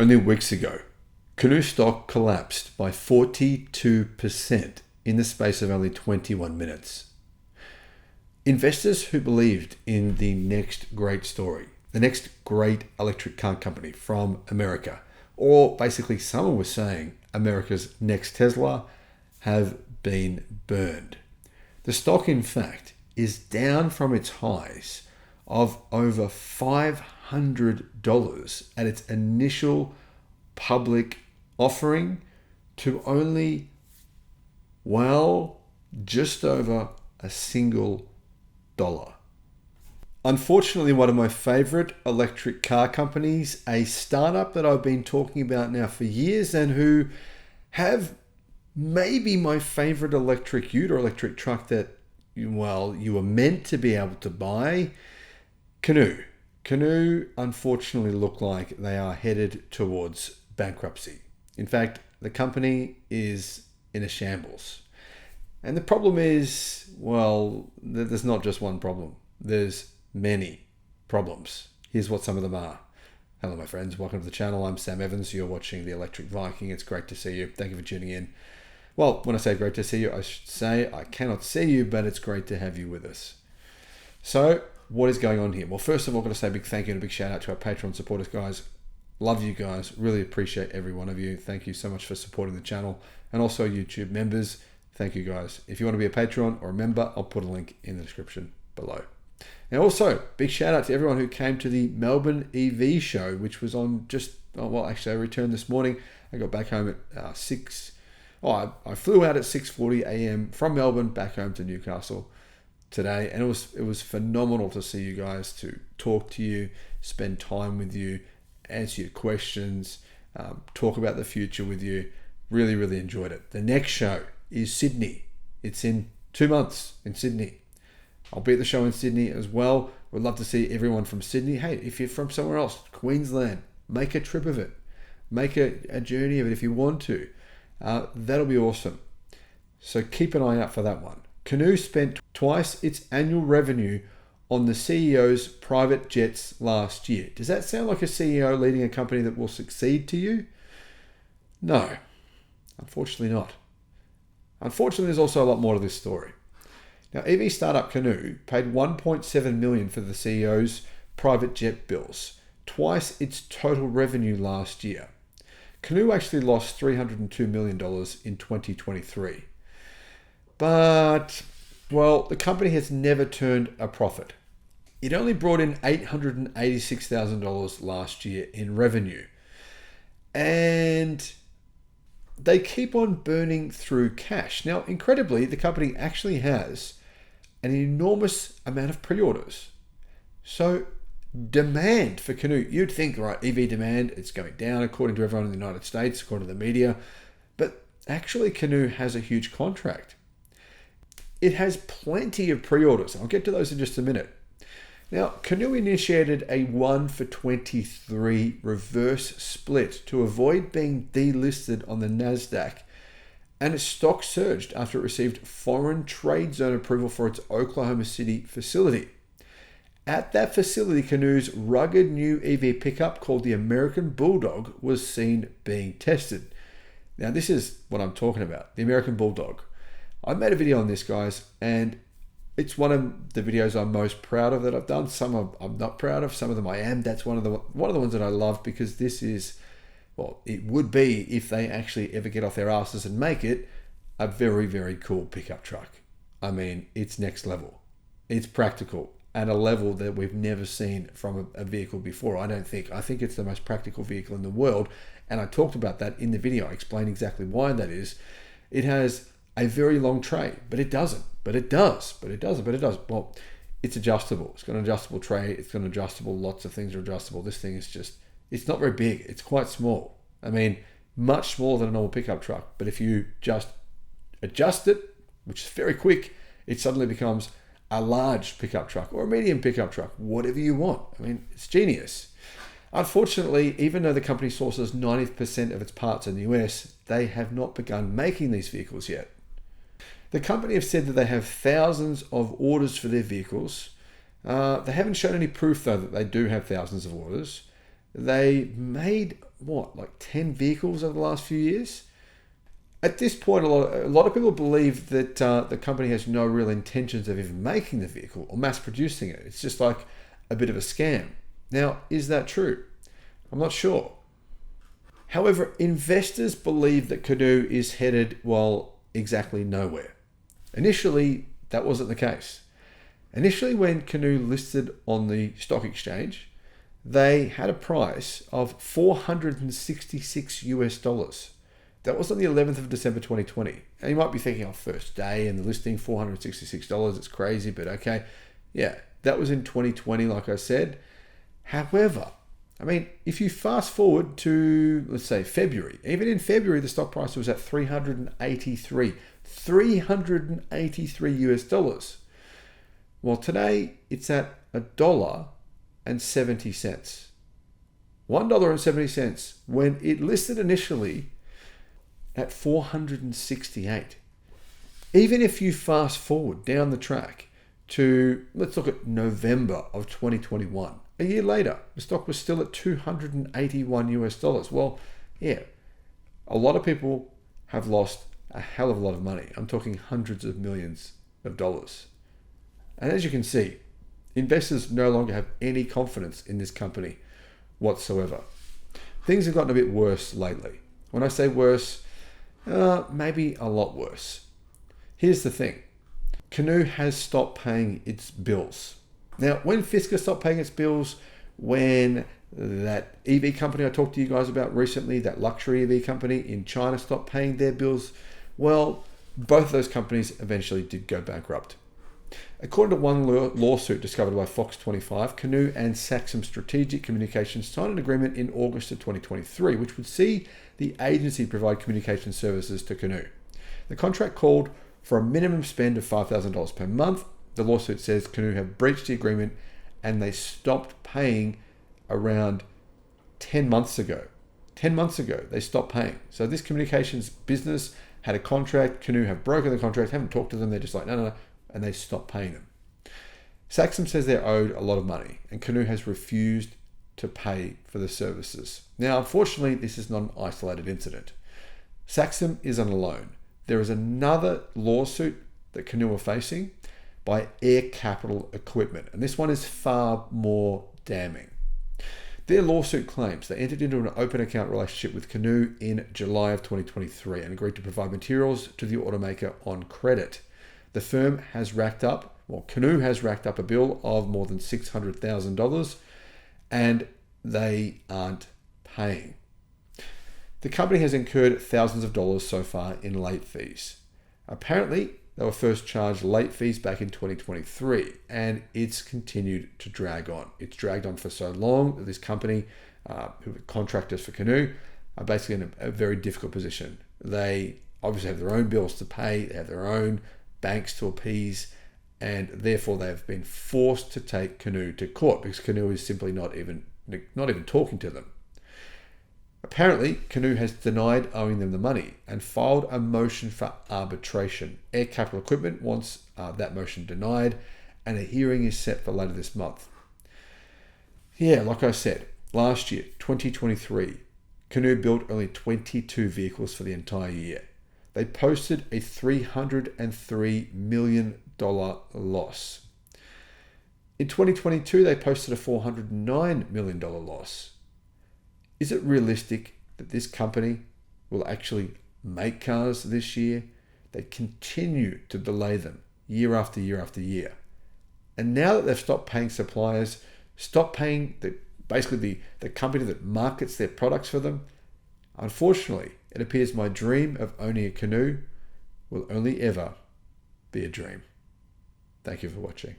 Only weeks ago, Canoo stock collapsed by 42% in the space of only 21 minutes. Investors who believed in the next great story, the next great electric car company from America, or basically someone was saying America's next Tesla, have been burned. The stock, in fact, is down from its highs of over $500 at its initial public offering to only, just over $1. Unfortunately, one of my favorite electric car companies, a startup that I've been talking about now for years and who have maybe my favorite electric ute or electric truck that, you were meant to be able to buy, Canoo. Canoo unfortunately look like they are headed towards bankruptcy. In fact, the company is in a shambles. And the problem is, there's not just one problem. There's many problems. Here's what some of them are. Hello, my friends. Welcome to the channel. I'm Sam Evans. You're watching the Electric Viking. It's great to see you. Thank you for tuning in. Well, when I say great to see you, I should say I cannot see you, but it's great to have you with us. So, what is going on here? Well, first of all, I'm going to say a big thank you and a big shout out to our Patreon supporters, guys. Love you guys. Really appreciate every one of you. Thank you so much for supporting the channel. And also YouTube members. Thank you, guys. If you want to be a Patreon or a member, I'll put a link in the description below. And also, big shout out to everyone who came to the Melbourne EV show, which was on I returned this morning. I got back home at 6. I flew out at 6:40 a.m. from Melbourne back home to Newcastle today. And it was phenomenal to see you guys, to talk to you, spend time with you, answer your questions, talk about the future with you. Really, really enjoyed it. The next show is Sydney. It's in 2 months in Sydney. I'll be at the show in Sydney as well. We'd love to see everyone from Sydney. Hey, if you're from somewhere else, Queensland, make a trip of it. Make a journey of it if you want to. That'll be awesome. So keep an eye out for that one. Canoo spent twice its annual revenue on the CEO's private jets last year. Does that sound like a CEO leading a company that will succeed to you? No, unfortunately not. Unfortunately, there's also a lot more to this story. Now, EV startup Canoo paid $1.7 million for the CEO's private jet bills, twice its total revenue last year. Canoo actually lost $302 million in 2023. But, the company has never turned a profit. It only brought in $886,000 last year in revenue. And they keep on burning through cash. Now, incredibly, the company actually has an enormous amount of pre-orders. So demand for Canoo, you'd think, right, EV demand, it's going down according to everyone in the United States, according to the media. But actually, Canoo has a huge contract. It has plenty of pre-orders. I'll get to those in just a minute. Now, Canoo initiated a 1-for-23 reverse split to avoid being delisted on the NASDAQ, and its stock surged after it received foreign trade zone approval for its Oklahoma City facility. At that facility, Canoo's rugged new EV pickup called the American Bulldog was seen being tested. Now, this is what I'm talking about, the American Bulldog. I made a video on this, guys, and it's one of the videos I'm most proud of that I've done. Some I'm not proud of, some of them I am. That's one of the ones that I love, because this is, it would be, if they actually ever get off their asses and make it, a very, very cool pickup truck. I mean, it's next level. It's practical at a level that we've never seen from a vehicle before. I think it's the most practical vehicle in the world. And I talked about that in the video. I explained exactly why that is. It has a very long tray, but it doesn't. But it does. Well, it's adjustable. It's got an adjustable tray. It's got an adjustable, lots of things are adjustable. This thing is just, it's not very big. It's quite small. I mean, much smaller than a normal pickup truck. But if you just adjust it, which is very quick, it suddenly becomes a large pickup truck or a medium pickup truck, whatever you want. I mean, it's genius. Unfortunately, even though the company sources 90% of its parts in the US, they have not begun making these vehicles yet. The company have said that they have thousands of orders for their vehicles. They haven't shown any proof, though, that they do have thousands of orders. They made like 10 vehicles over the last few years. At this point, a lot of people believe that the company has no real intentions of even making the vehicle or mass producing it. It's just like a bit of a scam. Now, is that true? I'm not sure. However, investors believe that Canoo is headed, well, exactly nowhere. Initially, that wasn't the case. Initially, when Canoo listed on the stock exchange, they had a price of $466. That was on the 11th of December 2020. And you might be thinking, oh, first day and the listing, $466, it's crazy, but okay. Yeah, that was in 2020, like I said. However, I mean, if you fast forward to, let's say, February, even in February, the stock price was at $383 US. Well, today it's at $1.70. $1.70 when it listed initially at 468. Even if you fast forward down the track to, let's look at November of 2021. A year later, the stock was still at $281 US. Well, yeah, a lot of people have lost a hell of a lot of money. I'm talking hundreds of millions of dollars. And as you can see, investors no longer have any confidence in this company whatsoever. Things have gotten a bit worse lately. When I say worse, maybe a lot worse. Here's the thing. Canoo has stopped paying its bills. Now, when Fisker stopped paying its bills, when that EV company I talked to you guys about recently, that luxury EV company in China stopped paying their bills, well, both of those companies eventually did go bankrupt. According to one lawsuit discovered by Fox 25, Canoo and Saxum Strategic Communications signed an agreement in August of 2023, which would see the agency provide communication services to Canoo. The contract called for a minimum spend of $5,000 per month. The lawsuit says Canoo have breached the agreement and they stopped paying around 10 months ago. 10 months ago, they stopped paying. So this communications business had a contract. Canoo have broken the contract, haven't talked to them. They're just like, no. And they stopped paying them. Saxum says they're owed a lot of money and Canoo has refused to pay for the services. Now, unfortunately, this is not an isolated incident. Saxum isn't alone. There is another lawsuit that Canoo are facing by Air Capital Equipment, and this one is far more damning. Their lawsuit claims they entered into an open account relationship with Canoo in July of 2023 and agreed to provide materials to the automaker on credit. The firm has Canoo has racked up a bill of more than $600,000 and they aren't paying. The company has incurred thousands of dollars so far in late fees. Apparently, they were first charged late fees back in 2023 and it's continued to drag on. It's dragged on for so long that this company, who are contractors for Canoo, are basically in a very difficult position. They obviously have their own bills to pay, they have their own banks to appease, and therefore they've been forced to take Canoo to court because Canoo is simply not even talking to them. Apparently, Canoo has denied owing them the money and filed a motion for arbitration. Air Capital Equipment wants that motion denied, and a hearing is set for later this month. Yeah, like I said, last year, 2023, Canoo built only 22 vehicles for the entire year. They posted a $303 million loss. In 2022, they posted a $409 million loss. Is it realistic that this company will actually make cars this year? They continue to delay them year after year after year. And now that they've stopped paying suppliers, stopped paying the company that markets their products for them, unfortunately, it appears my dream of owning a Canoo will only ever be a dream. Thank you for watching.